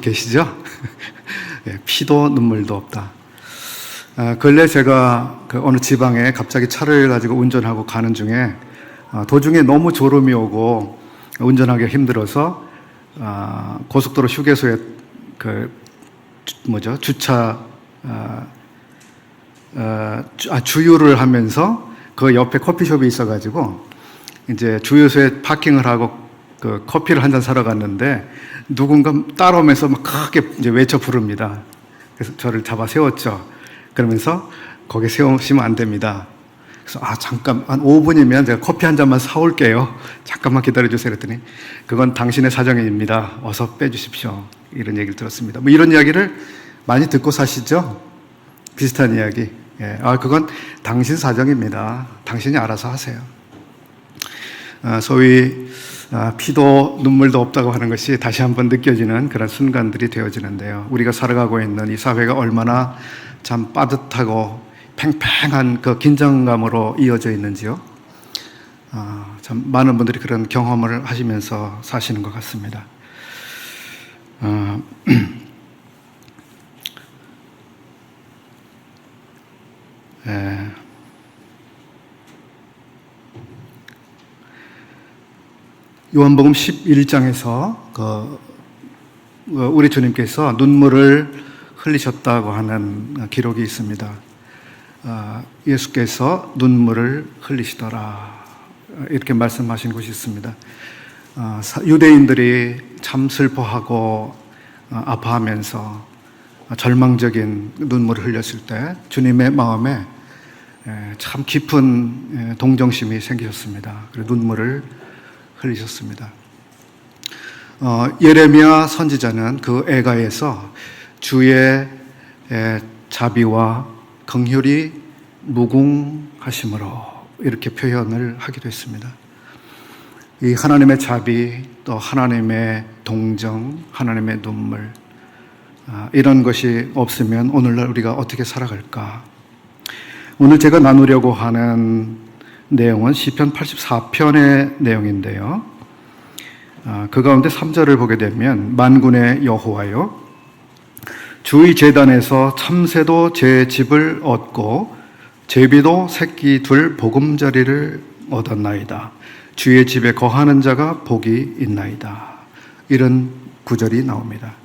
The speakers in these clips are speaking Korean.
계시죠? 예, 피도 눈물도 없다. 근래 제가 어느 지방에 갑자기 차를 가지고 운전하고 가는 중에 도중에 너무 졸음이 오고 운전하기가 힘들어서 고속도로 휴게소에 주유를 하면서 그 옆에 커피숍이 있어가지고 이제 주유소에 파킹을 하고 커피를 한 잔 사러 갔는데 누군가 따라오면서 막 크게 이제 외쳐 부릅니다. 그래서 저를 잡아 세웠죠. 그러면서 거기 세우시면 안 됩니다. 그래서 잠깐 한 5분이면 제가 커피 한 잔만 사올게요. 잠깐만 기다려주세요. 그랬더니 그건 당신의 사정입니다. 어서 빼주십시오. 이런 얘기를 들었습니다. 뭐 이런 이야기를 많이 듣고 사시죠? 비슷한 이야기. 예. 그건 당신 사정입니다. 당신이 알아서 하세요. 소위 피도 눈물도 없다고 하는 것이 다시 한번 느껴지는 그런 순간들이 되어지는데요. 우리가 살아가고 있는 이 사회가 얼마나 참 빠듯하고 팽팽한 그 긴장감으로 이어져 있는지요. 참 많은 분들이 그런 경험을 하시면서 사시는 것 같습니다. 요한복음 11장에서 우리 주님께서 눈물을 흘리셨다고 하는 기록이 있습니다. 예수께서 눈물을 흘리시더라 이렇게 말씀하신 곳이 있습니다. 유대인들이 참 슬퍼하고 아파하면서 절망적인 눈물을 흘렸을 때 주님의 마음에 참 깊은 동정심이 생기셨습니다. 그리고 눈물을 흘리셨습니다. 예레미야 선지자는 그 애가에서 주의 자비와 긍휼이 무궁하심으로 이렇게 표현을 하기도 했습니다. 이 하나님의 자비, 또 하나님의 동정, 하나님의 눈물, 이런 것이 없으면 오늘날 우리가 어떻게 살아갈까? 오늘 제가 나누려고 하는 내용은 시편 84편의 내용인데요. 그 가운데 3절을 보게 되면 만군의 여호와여 주의 제단에서 참새도 제 집을 얻고 제비도 새끼 둘 보금자리를 얻었나이다. 주의 집에 거하는 자가 복이 있나이다. 이런 구절이 나옵니다.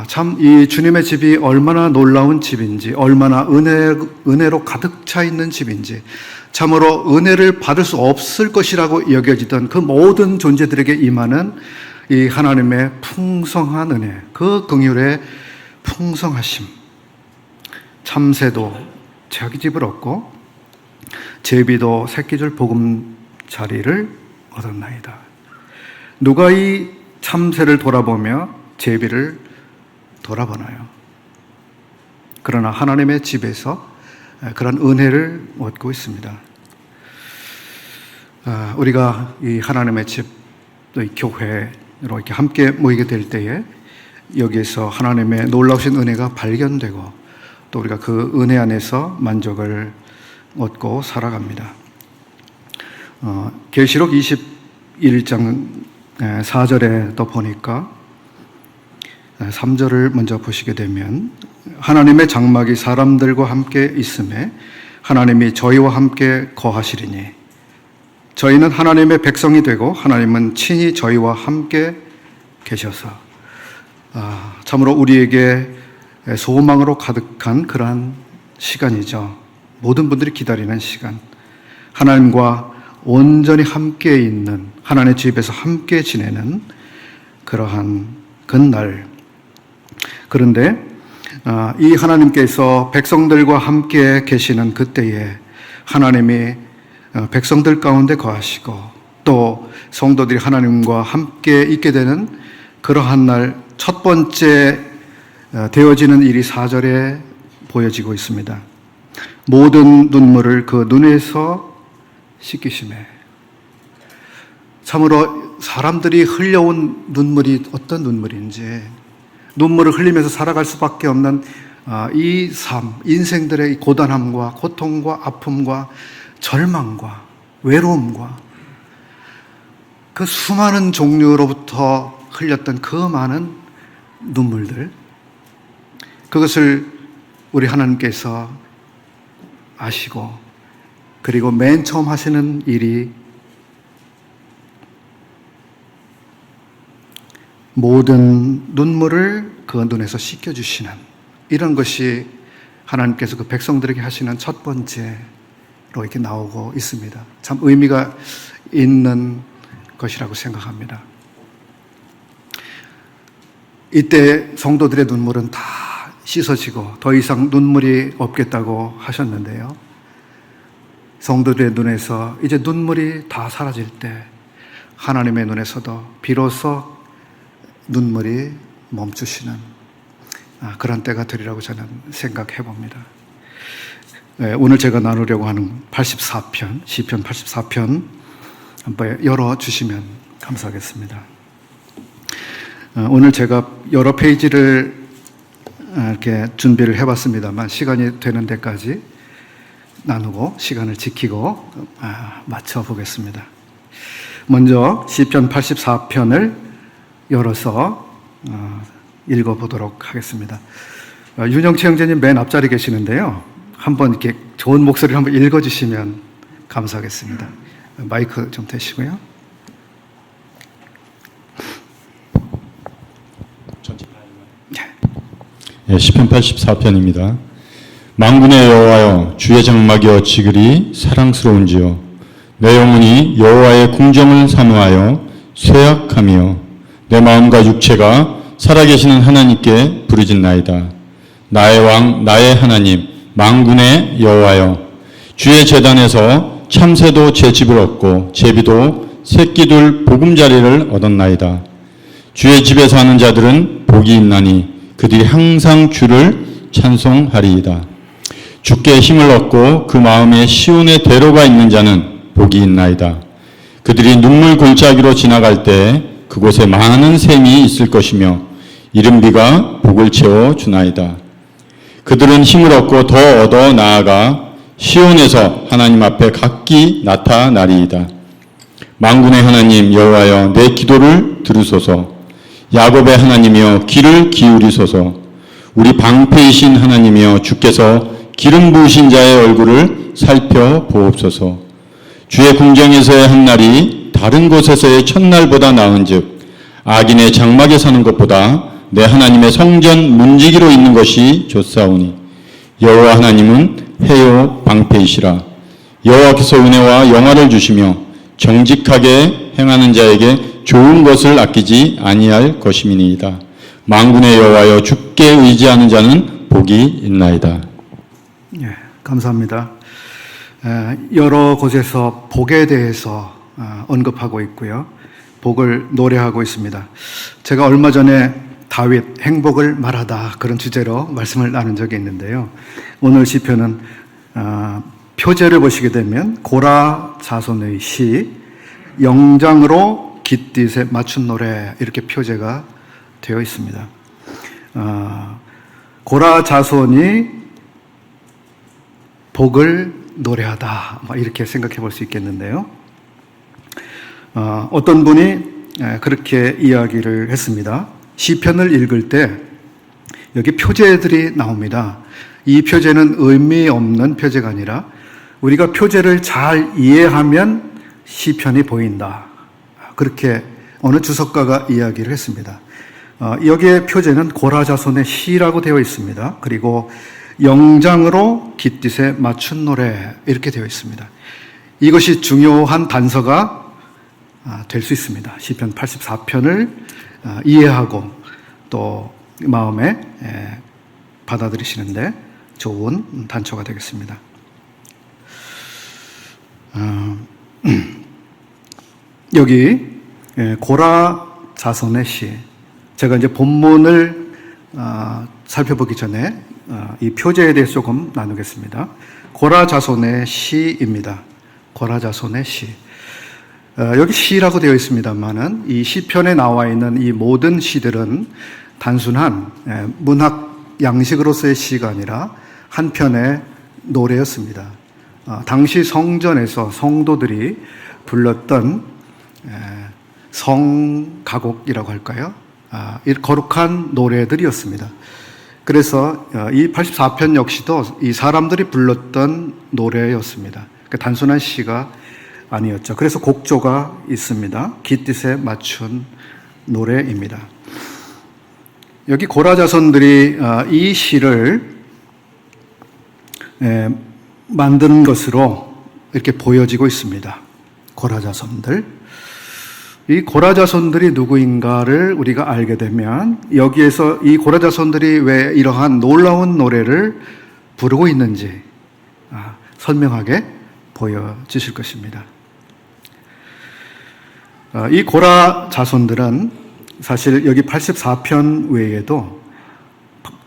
참 이 주님의 집이 얼마나 놀라운 집인지, 얼마나 은혜로 가득 차 있는 집인지, 참으로 은혜를 받을 수 없을 것이라고 여겨지던 그 모든 존재들에게 임하는 이 하나님의 풍성한 은혜, 그 긍휼의 풍성하심. 참새도 자기 집을 얻고 제비도 새끼줄 보금자리를 얻었나이다. 누가 이 참새를 돌아보며 제비를 돌아보나요? 그러나 하나님의 집에서 그런 은혜를 얻고 있습니다. 우리가 이 하나님의 집, 또 이 교회로 이렇게 함께 모이게 될 때에 여기에서 하나님의 놀라우신 은혜가 발견되고 또 우리가 그 은혜 안에서 만족을 얻고 살아갑니다. 계시록 21장 4절에 또 보니까 3절을 먼저 보시게 되면 하나님의 장막이 사람들과 함께 있음에 하나님이 저희와 함께 거하시리니 저희는 하나님의 백성이 되고 하나님은 친히 저희와 함께 계셔서 참으로 우리에게 소망으로 가득한 그러한 시간이죠. 모든 분들이 기다리는 시간, 하나님과 온전히 함께 있는, 하나님의 집에서 함께 지내는 그러한 그날. 그런데 이 하나님께서 백성들과 함께 계시는 그때에 하나님이 백성들 가운데 거하시고 또 성도들이 하나님과 함께 있게 되는 그러한 날 첫 번째 되어지는 일이 4절에 보여지고 있습니다. 모든 눈물을 그 눈에서 씻기심에. 참으로 사람들이 흘려온 눈물이 어떤 눈물인지, 눈물을 흘리면서 살아갈 수밖에 없는 이 삶, 인생들의 고단함과 고통과 아픔과 절망과 외로움과 그 수많은 종류로부터 흘렸던 그 많은 눈물들, 그것을 우리 하나님께서 아시고, 그리고 맨 처음 하시는 일이 모든 눈물을 그 눈에서 씻겨주시는, 이런 것이 하나님께서 그 백성들에게 하시는 첫 번째로 이렇게 나오고 있습니다. 참 의미가 있는 것이라고 생각합니다. 이때 성도들의 눈물은 다 씻어지고 더 이상 눈물이 없겠다고 하셨는데요. 성도들의 눈에서 이제 눈물이 다 사라질 때 하나님의 눈에서도 비로소 눈물이 멈추시는 그런 때가 되리라고 저는 생각해 봅니다. 오늘 제가 나누려고 하는 84편, 시편 84편 한번 열어주시면 감사하겠습니다. 오늘 제가 여러 페이지를 이렇게 준비를 해봤습니다만 시간이 되는 데까지 나누고 시간을 지키고 맞춰보겠습니다. 먼저 시편 84편을 열어서 읽어보도록 하겠습니다. 윤영채 형제님 맨 앞자리에 계시는데요. 한번 이렇게 좋은 목소리를 한번 읽어주시면 감사하겠습니다. 마이크 좀 대시고요. 예, 시편 84편입니다. 만군의 여호와여, 주의 장막이여 지글이 사랑스러운지요. 내 영혼이 여호와의 궁정을 사모하여 쇠약하며 내 마음과 육체가 살아계시는 하나님께 부르짖나이다. 나의 왕, 나의 하나님, 만군의 여호와여, 주의 제단에서 참새도 제 집을 얻고 제비도 새끼둘 보금자리를 얻었나이다. 주의 집에 사는 자들은 복이 있나니 그들이 항상 주를 찬송하리이다. 주께 힘을 얻고 그 마음에 시온의 대로가 있는 자는 복이 있나이다. 그들이 눈물 골짜기로 지나갈 때 그곳에 많은 샘이 있을 것이며 이른 비가 복을 채워 주나이다. 그들은 힘을 얻고 더 얻어 나아가 시온에서 하나님 앞에 각기 나타나리이다. 만군의 하나님 여호와여, 내 기도를 들으소서. 야곱의 하나님이여, 귀를 기울이소서. 우리 방패이신 하나님이여, 주께서 기름 부으신 자의 얼굴을 살펴보옵소서. 주의 궁정에서의 한 날이 다른 곳에서의 첫날보다 나은즉 악인의 장막에 사는 것보다 내 하나님의 성전 문지기로 있는 것이 좋사오니 여호와 하나님은 해요 방패이시라. 여호와께서 은혜와 영화를 주시며 정직하게 행하는 자에게 좋은 것을 아끼지 아니할 것임이니이다. 만군의 여호와여, 주께 의지하는 자는 복이 있나이다. 예, 감사합니다. 여러 곳에서 복에 대해서 언급하고 있고요. 복을 노래하고 있습니다. 제가 얼마 전에 다윗 행복을 말하다 그런 주제로 말씀을 나눈 적이 있는데요. 오늘 시편은 표제를 보시게 되면 고라 자손의 시, 영장으로 깃딧에 맞춘 노래, 이렇게 표제가 되어 있습니다. 고라 자손이 복을 노래하다, 이렇게 생각해 볼 수 있겠는데요. 어떤 분이 그렇게 이야기를 했습니다. 시편을 읽을 때 여기 표제들이 나옵니다. 이 표제는 의미 없는 표제가 아니라 우리가 표제를 잘 이해하면 시편이 보인다. 그렇게 어느 주석가가 이야기를 했습니다. 여기에 표제는 고라 자손의 시라고 되어 있습니다. 그리고 영장으로 깃딧에 맞춘 노래, 이렇게 되어 있습니다. 이것이 중요한 단서가 될 수 있습니다. 시편 84편을 이해하고 또 마음에 받아들이시는데 좋은 단초가 되겠습니다. 여기 고라 자손의 시, 제가 이제 본문을 살펴보기 전에 이 표제에 대해서 조금 나누겠습니다. 고라 자손의 시입니다. 고라 자손의 시. 여기 시라고 되어 있습니다만은 이 시편에 나와 있는 이 모든 시들은 단순한 문학 양식으로서의 시가 아니라 한 편의 노래였습니다. 당시 성전에서 성도들이 불렀던 성가곡이라고 할까요? 이 거룩한 노래들이었습니다. 그래서 이 84편 역시도 이 사람들이 불렀던 노래였습니다. 단순한 시가 아니었죠. 그래서 곡조가 있습니다. 깃뜻에 맞춘 노래입니다. 여기 고라 자손들이 이 시를 만드는 것으로 이렇게 보여지고 있습니다. 고라 자손들. 이 고라 자손들이 누구인가를 우리가 알게 되면 여기에서 이 고라 자손들이 왜 이러한 놀라운 노래를 부르고 있는지 설명하게 보여지실 것입니다. 이 고라 자손들은 사실 여기 84편 외에도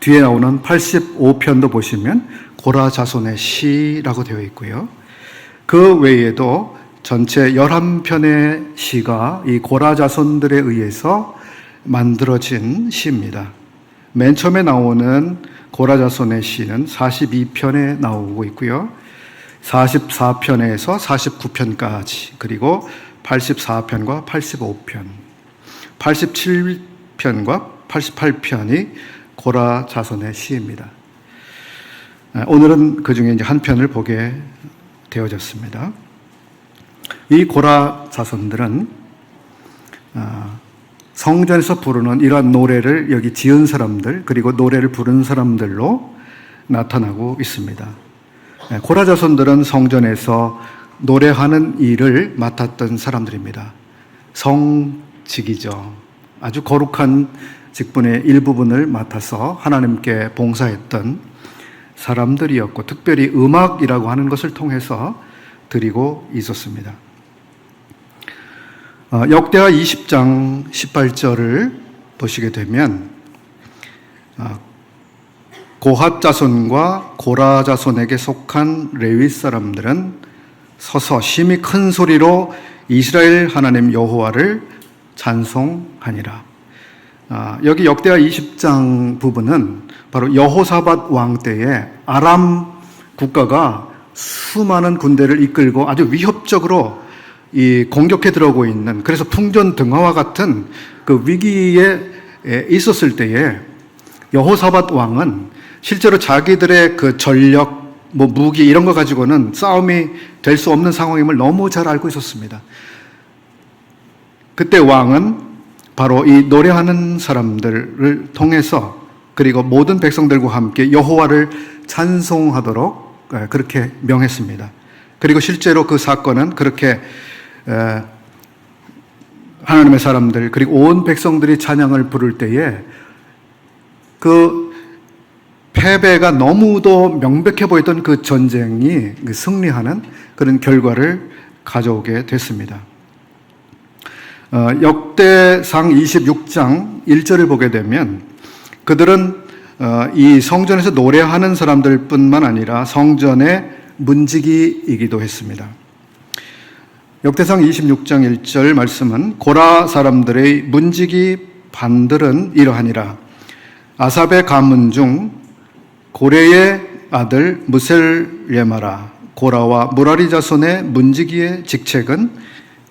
뒤에 나오는 85편도 보시면 고라 자손의 시라고 되어 있고요. 그 외에도 전체 11편의 시가 이 고라 자손들에 의해서 만들어진 시입니다. 맨 처음에 나오는 고라 자손의 시는 42편에 나오고 있고요. 44편에서 49편까지, 그리고 84편과 85편, 87편과 88편이 고라 자손의 시입니다. 오늘은 그 중에 이제 한 편을 보게 되어졌습니다. 이 고라 자손들은 성전에서 부르는 이러한 노래를 여기 지은 사람들, 그리고 노래를 부른 사람들로 나타나고 있습니다. 고라 자손들은 성전에서 노래하는 일을 맡았던 사람들입니다. 성직이죠. 아주 거룩한 직분의 일부분을 맡아서 하나님께 봉사했던 사람들이었고, 특별히 음악이라고 하는 것을 통해서 드리고 있었습니다. 역대하 20장 18절을 보시게 되면 고핫 자손과 고라 자손에게 속한 레위 사람들은 서서 심히 큰 소리로 이스라엘 하나님 여호와를 찬송하니라. 여기 역대하 20장 부분은 바로 여호사밧 왕 때에 아람 국가가 수많은 군대를 이끌고 아주 위협적으로 이 공격해 들어오고 있는, 그래서 풍전등화와 같은 그 위기에 있었을 때에 여호사밧 왕은 실제로 자기들의 그 전력, 무기 이런 거 가지고는 싸움이 될 수 없는 상황임을 너무 잘 알고 있었습니다. 그때 왕은 바로 이 노래하는 사람들을 통해서, 그리고 모든 백성들과 함께 여호와를 찬송하도록 그렇게 명했습니다. 그리고 실제로 그 사건은 그렇게 하나님의 사람들, 그리고 온 백성들이 찬양을 부를 때에 그 패배가 너무도 명백해 보였던 그 전쟁이 승리하는 그런 결과를 가져오게 됐습니다. 역대상 26장 1절을 보게 되면 그들은 이 성전에서 노래하는 사람들 뿐만 아니라 성전의 문지기이기도 했습니다. 역대상 26장 1절 말씀은 고라 사람들의 문지기 반들은 이러하니라. 아삽의 가문 중 고레의 아들 무셀레마라. 고라와 무라리 자손의 문지기의 직책은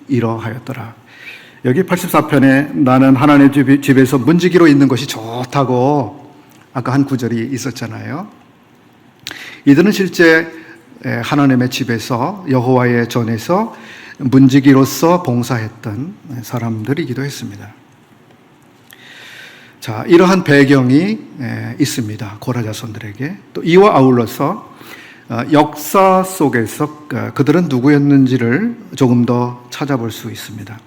이러하였더라. 여기 84편에 나는 하나님의 집에서 문지기로 있는 것이 좋다고 아까 한 구절이 있었잖아요. 이들은 실제 하나님의 집에서 여호와의 전에서 문지기로서 봉사했던 사람들이기도 했습니다. 자, 이러한 배경이 있습니다. 고라 자손들에게. 또 이와 아울러서 역사 속에서 그들은 누구였는지를 조금 더 찾아볼 수 있습니다.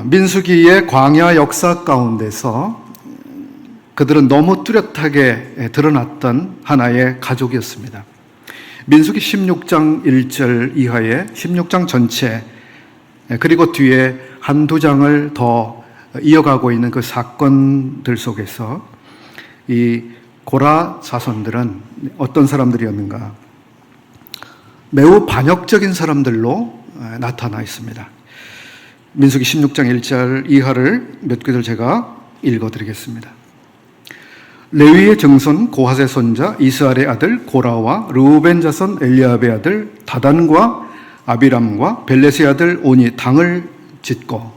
민수기의 광야 역사 가운데서 그들은 너무 뚜렷하게 드러났던 하나의 가족이었습니다. 민수기 16장 1절 이하의 16장 전체, 그리고 뒤에 한두 장을 더 이어가고 있는 그 사건들 속에서 이 고라 자손들은 어떤 사람들이었는가? 매우 반역적인 사람들로 나타나 있습니다. 민수기 16장 1절 이하를 몇 구절 제가 읽어드리겠습니다. 레위의 증손 고핫의 손자 이스알의 아들 고라와 르우벤 자손 엘리압의 아들 다단과 아비람과 벨렛의 아들 온이 당을 짓고,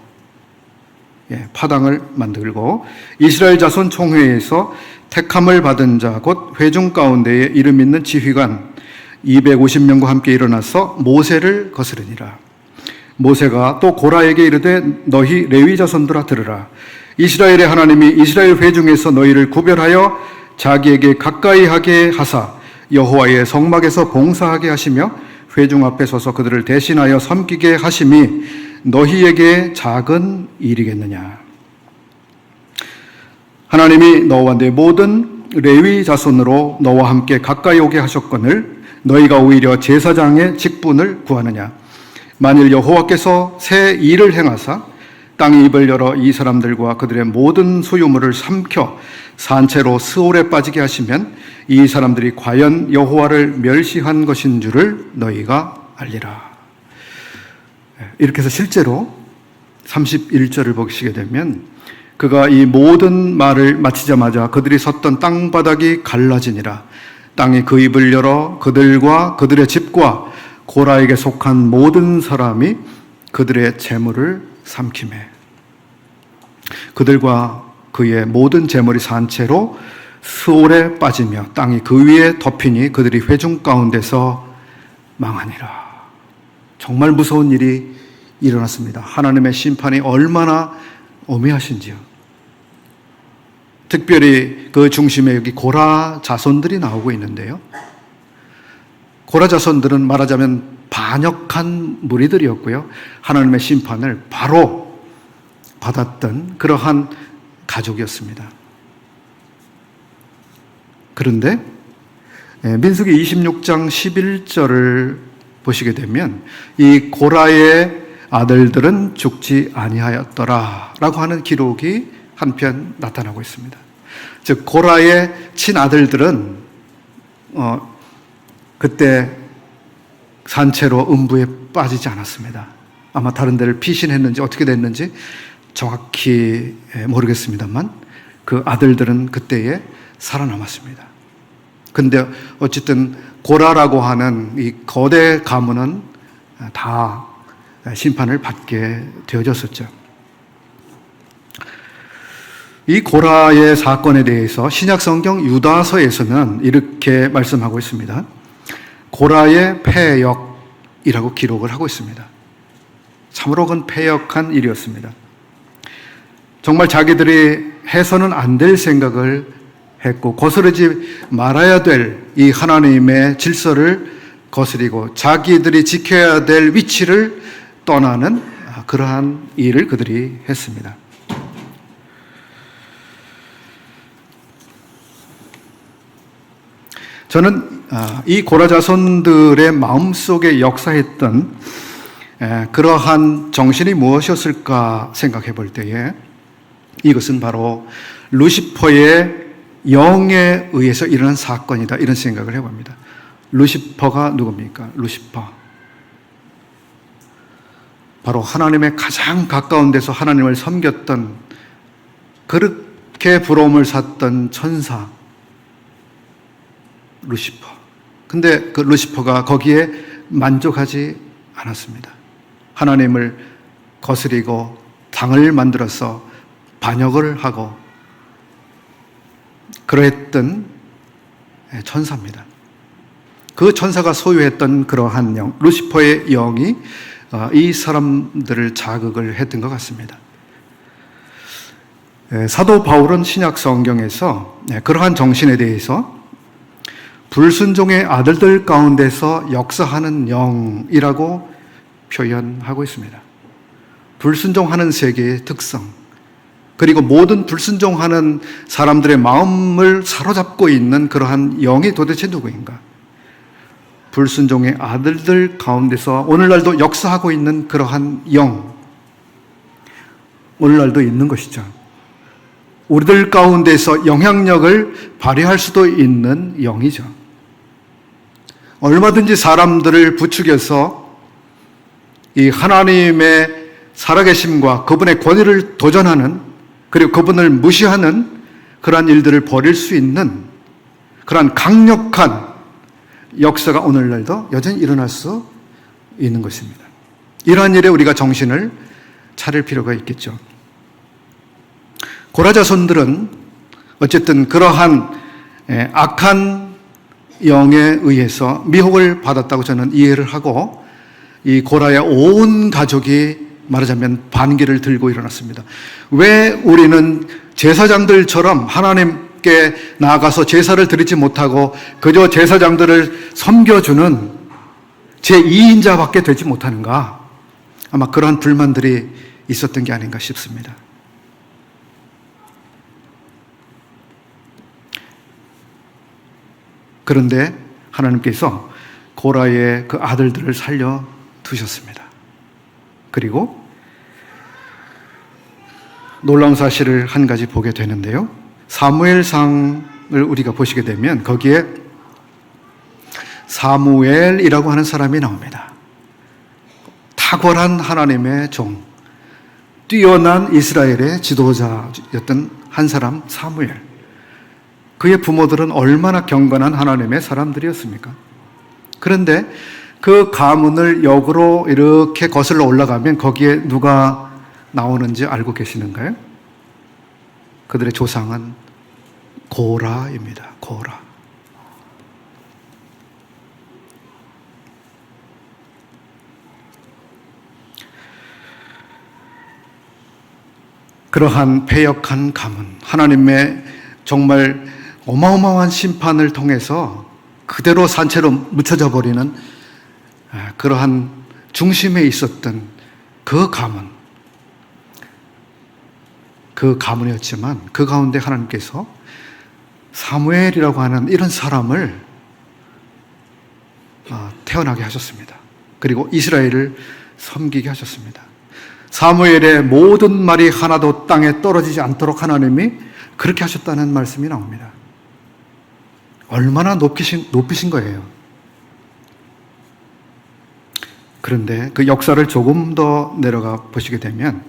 파당을 만들고 이스라엘 자손 총회에서 택함을 받은 자 곧 회중 가운데에 이름 있는 지휘관 250명과 함께 일어나서 모세를 거스르니라. 모세가 또 고라에게 이르되 너희 레위 자손들아 들으라. 이스라엘의 하나님이 이스라엘 회중에서 너희를 구별하여 자기에게 가까이 하게 하사 여호와의 성막에서 봉사하게 하시며 회중 앞에 서서 그들을 대신하여 섬기게 하심이 너희에게 작은 일이겠느냐. 하나님이 너와 내 모든 레위 자손으로 너와 함께 가까이 오게 하셨거늘 너희가 오히려 제사장의 직분을 구하느냐. 만일 여호와께서 새 일을 행하사 땅의 입을 열어 이 사람들과 그들의 모든 소유물을 삼켜 산채로 스올에 빠지게 하시면 이 사람들이 과연 여호와를 멸시한 것인 줄을 너희가 알리라. 이렇게 해서 실제로 31절을 보시게 되면 그가 이 모든 말을 마치자마자 그들이 섰던 땅바닥이 갈라지니라. 땅이 그 입을 열어 그들과 그들의 집과 고라에게 속한 모든 사람이 그들의 재물을 삼키매 그들과 그의 모든 재물이 산채로 스올에 빠지며 땅이 그 위에 덮이니 그들이 회중 가운데서 망하니라. 정말 무서운 일이 일어났습니다. 하나님의 심판이 얼마나 엄해하신지요. 특별히 그 중심에 여기 고라 자손들이 나오고 있는데요. 고라 자손들은 말하자면 반역한 무리들이었고요. 하나님의 심판을 바로 받았던 그러한 가족이었습니다. 그런데 민수기 26장 11절을 보시게 되면 이 고라의 아들들은 죽지 아니하였더라 라고 하는 기록이 한편 나타나고 있습니다. 즉 고라의 친아들들은 그때 산채로 음부에 빠지지 않았습니다. 아마 다른 데를 피신했는지 어떻게 됐는지 정확히 모르겠습니다만 그 아들들은 그때에 살아남았습니다. 근데 어쨌든 고라라고 하는 이 거대 가문은 다 심판을 받게 되어졌었죠. 이 고라의 사건에 대해서 신약성경 유다서에서는 이렇게 말씀하고 있습니다. 고라의 패역이라고 기록을 하고 있습니다. 참으로 그건 패역한 일이었습니다. 정말 자기들이 해서는 안 될 생각을 했고 거스르지 말아야 될 이 하나님의 질서를 거스리고 자기들이 지켜야 될 위치를 떠나는 그러한 일을 그들이 했습니다. 저는 이 고라 자손들의 마음속에 역사했던 그러한 정신이 무엇이었을까 생각해 볼 때에 이것은 바로 루시퍼의 영에 의해서 일어난 사건이다 이런 생각을 해봅니다. 루시퍼가 누굽니까? 루시퍼 바로 하나님의 가장 가까운 데서 하나님을 섬겼던 그렇게 부러움을 샀던 천사 루시퍼. 근데 그 루시퍼가 거기에 만족하지 않았습니다. 하나님을 거스리고 당을 만들어서 반역을 하고 그러했던 천사입니다. 그 천사가 소유했던 그러한 영, 루시퍼의 영이 이 사람들을 자극을 했던 것 같습니다. 사도 바울은 신약 성경에서 그러한 정신에 대해서 불순종의 아들들 가운데서 역사하는 영이라고 표현하고 있습니다. 불순종하는 세계의 특성, 그리고 모든 불순종하는 사람들의 마음을 사로잡고 있는 그러한 영이 도대체 누구인가? 불순종의 아들들 가운데서 오늘날도 역사하고 있는 그러한 영, 오늘날도 있는 것이죠. 우리들 가운데서 영향력을 발휘할 수도 있는 영이죠. 얼마든지 사람들을 부추겨서 이 하나님의 살아계심과 그분의 권위를 도전하는 그리고 그분을 무시하는 그러한 일들을 벌일 수 있는 그러한 강력한 역사가 오늘날도 여전히 일어날 수 있는 것입니다. 이러한 일에 우리가 정신을 차릴 필요가 있겠죠. 고라 자손들은 어쨌든 그러한 악한 영에 의해서 미혹을 받았다고 저는 이해를 하고 이 고라의 온 가족이 말하자면 반기를 들고 일어났습니다. 왜 우리는 제사장들처럼 하나님께 나아가서 제사를 드리지 못하고 그저 제사장들을 섬겨주는 제2인자밖에 되지 못하는가? 아마 그러한 불만들이 있었던 게 아닌가 싶습니다. 그런데 하나님께서 고라의 그 아들들을 살려 두셨습니다. 그리고 놀라운 사실을 한 가지 보게 되는데요. 사무엘상을 우리가 보시게 되면 거기에 사무엘이라고 하는 사람이 나옵니다. 탁월한 하나님의 종, 뛰어난 이스라엘의 지도자였던 한 사람 사무엘. 그의 부모들은 얼마나 경건한 하나님의 사람들이었습니까? 그런데 그 가문을 역으로 이렇게 거슬러 올라가면 거기에 누가 나오는지 알고 계시는가요? 그들의 조상은 고라입니다. 고라. 그러한 패역한 가문, 하나님의 정말 어마어마한 심판을 통해서 그대로 산채로 묻혀져 버리는 그러한 중심에 있었던 그 가문이었지만 그 가운데 하나님께서 사무엘이라고 하는 이런 사람을 태어나게 하셨습니다. 그리고 이스라엘을 섬기게 하셨습니다. 사무엘의 모든 말이 하나도 땅에 떨어지지 않도록 하나님이 그렇게 하셨다는 말씀이 나옵니다. 얼마나 높이신 거예요. 그런데 그 역사를 조금 더 내려가 보시게 되면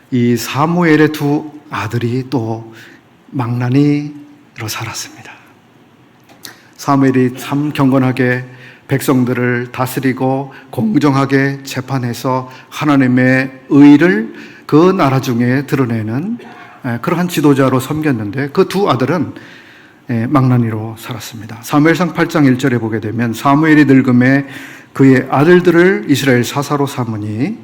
이 사무엘의 두 아들이 또 망나니로 살았습니다. 사무엘이 참 경건하게 백성들을 다스리고 공정하게 재판해서 하나님의 의를 그 나라 중에 드러내는 그러한 지도자로 섬겼는데 그 두 아들은 망나니로 살았습니다. 사무엘상 8장 1절에 보게 되면 사무엘이 늙음에 그의 아들들을 이스라엘 사사로 삼으니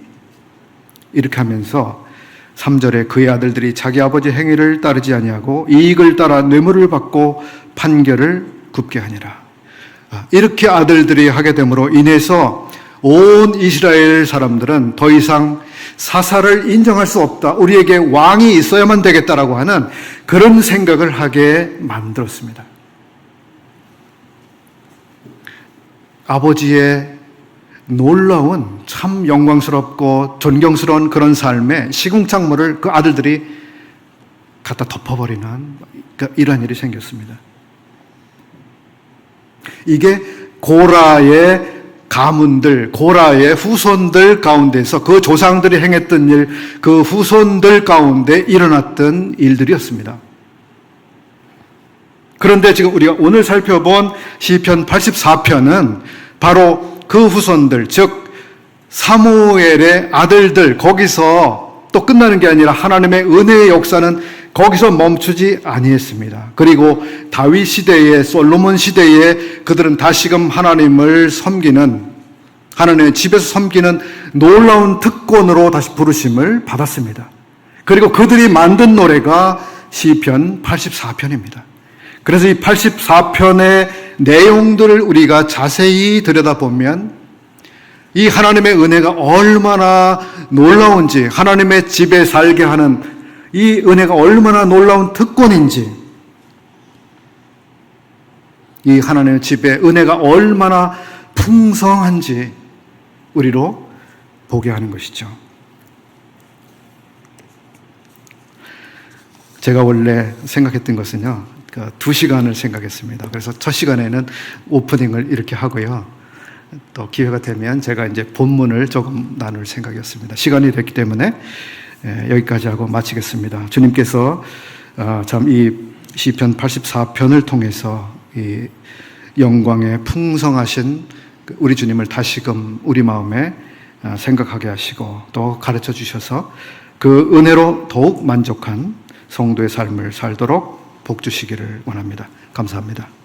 이렇게 하면서 3절에 그의 아들들이 자기 아버지 행위를 따르지 아니하고 이익을 따라 뇌물을 받고 판결을 굽게 하니라. 이렇게 아들들이 하게 됨으로 인해서 온 이스라엘 사람들은 더 이상 사사를 인정할 수 없다. 우리에게 왕이 있어야만 되겠다라고 하는 그런 생각을 하게 만들었습니다. 아버지의 놀라운 참 영광스럽고 존경스러운 그런 삶에 시궁창모를 그 아들들이 갖다 덮어버리는 이러한 일이 생겼습니다. 이게 고라의 가문들, 고라의 후손들 가운데서 그 조상들이 행했던 일, 그 후손들 가운데 일어났던 일들이었습니다. 그런데 지금 우리가 오늘 살펴본 시편 84편은 바로 그 후손들, 즉 사무엘의 아들들, 거기서 또 끝나는 게 아니라 하나님의 은혜의 역사는 거기서 멈추지 아니했습니다. 그리고 다윗 시대에, 솔로몬 시대에 그들은 다시금 하나님을 섬기는, 하나님의 집에서 섬기는 놀라운 특권으로 다시 부르심을 받았습니다. 그리고 그들이 만든 노래가 시편 84편입니다. 그래서 이 84편의 내용들을 우리가 자세히 들여다보면 이 하나님의 은혜가 얼마나 놀라운지, 하나님의 집에 살게 하는 이 은혜가 얼마나 놀라운 특권인지, 이 하나님의 집에 은혜가 얼마나 풍성한지 우리로 보게 하는 것이죠. 제가 원래 생각했던 것은요, 2시간을 생각했습니다. 그래서 첫 시간에는 오프닝을 이렇게 하고요. 또 기회가 되면 제가 이제 본문을 조금 나눌 생각이었습니다. 시간이 됐기 때문에 여기까지 하고 마치겠습니다. 주님께서 참 이 시편 84편을 통해서 이 영광의 풍성하신 우리 주님을 다시금 우리 마음에 생각하게 하시고 또 가르쳐 주셔서 그 은혜로 더욱 만족한 성도의 삶을 살도록 복 주시기를 원합니다. 감사합니다.